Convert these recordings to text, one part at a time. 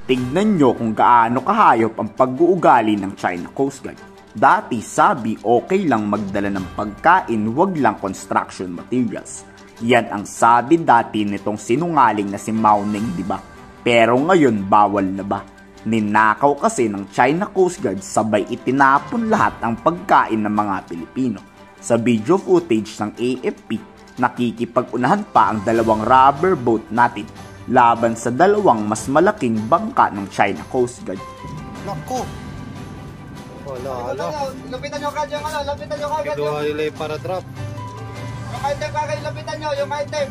Tignan nyo kung gaano kahayop ang pag-uugali ng China Coast Guard. Dati sabi okay lang magdala ng pagkain, wag lang construction materials. Yan ang sabi dati nitong sinungaling na si Mao Ning, diba? Pero ngayon bawal na ba? Ninakaw kasi ng China Coast Guard sabay itinapon lahat ang pagkain ng mga Pilipino. Sa video footage ng AFP, nakikipag-unahan pa ang dalawang rubber boat natin laban sa dalawang mas malaking bangka ng China Coast Guard. Naku! Wala. Lapitan nyo kagad yung lapitan nyo kagad. Kedua ilay para drop. Yung item kagad, lapitan nyo, yung item.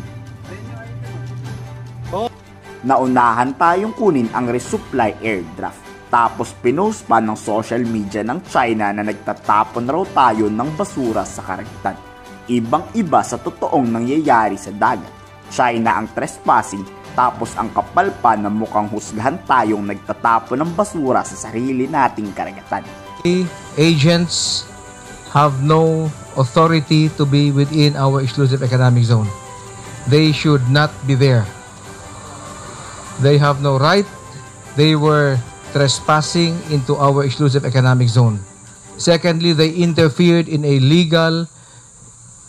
Naunahan tayong kunin ang resupply airdraft. Tapos pinost pa ng social media ng China na nagtatapon raw tayo ng basura sa karagatan. Ibang-iba sa totoong nangyayari sa dagat. China ang trespassing, tapos ang kapal pa na mukhang husgahan tayong nagtatapon ng basura sa sarili nating karagatan. Agents have no authority to be within our exclusive economic zone. They should not be there. They have no right. They were trespassing into our exclusive economic zone. Secondly, they interfered in a legal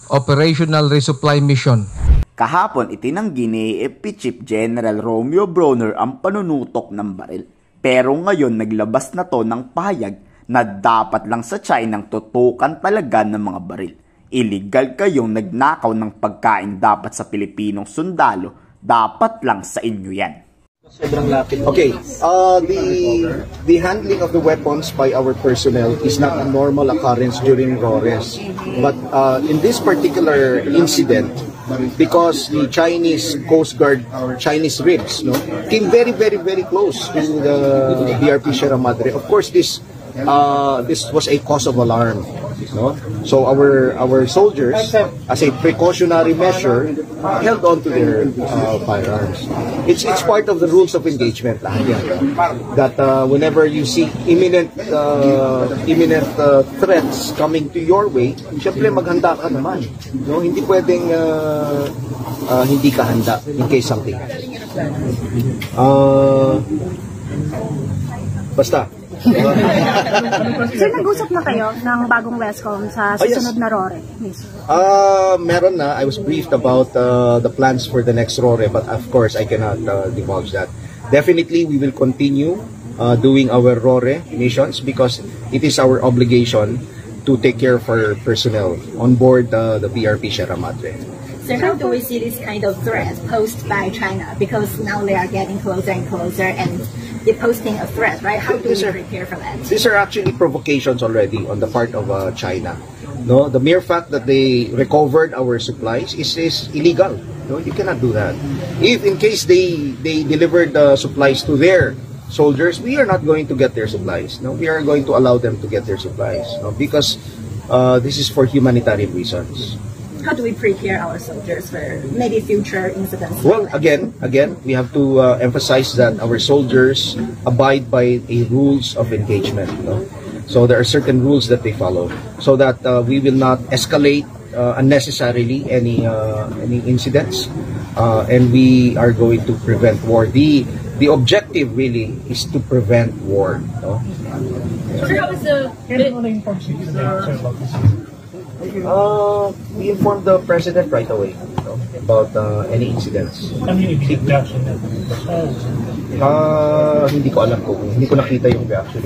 operational resupply mission. Kahapon itinanggi ni AFP Chief General Romeo Brawner ang panunutok ng baril. Pero ngayon naglabas na to ng pahayag na dapat lang sa China tutukan talaga ng mga baril. Illegal kayong nagnakaw ng pagkain dapat sa Pilipinong sundalo, dapat lang sa inyo yan. Okay, the handling of the weapons by our personnel is not a normal occurrence during RORES. But in this particular incident, because the Chinese Coast Guard, Chinese ribs, came very close to the BRP Sierra Madre. Of course, this was a cause of alarm. So our soldiers, as a precautionary measure, held on to their firearms. It's part of the rules of engagement that whenever you see imminent threats coming to your way, syempre maghanda ka naman. Hindi pwedeng hindi ka handa in case something. Basta. Sir, nag-usap na kayo ng bagong Westcom sa susunod na RORE? Meron na. I was briefed about the plans for the next RORE, but of course I cannot divulge that. Definitely we will continue doing our RORE missions because it is our obligation to take care of our personnel on board the BRP Sierra Madre. So how do we see this kind of threat posed by China? Because now they are getting closer and closer and they're posting a threat, right? How do we prepare for that? These are actually provocations already on the part of China. The mere fact that they recovered our supplies is illegal. You cannot do that. If in case they delivered the supplies to their soldiers, we are not going to get their supplies. We are going to allow them to get their supplies because this is for humanitarian reasons. How do we prepare our soldiers for maybe future incidents? Well, again, we have to emphasize that our soldiers abide by a rules of engagement. So there are certain rules that they follow, so that we will not escalate unnecessarily any incidents, and we are going to prevent war. The objective really is to prevent war. So how is the we informed the president right away about any incidents. Hindi ko alam kung hindi ko nakita yung reaction.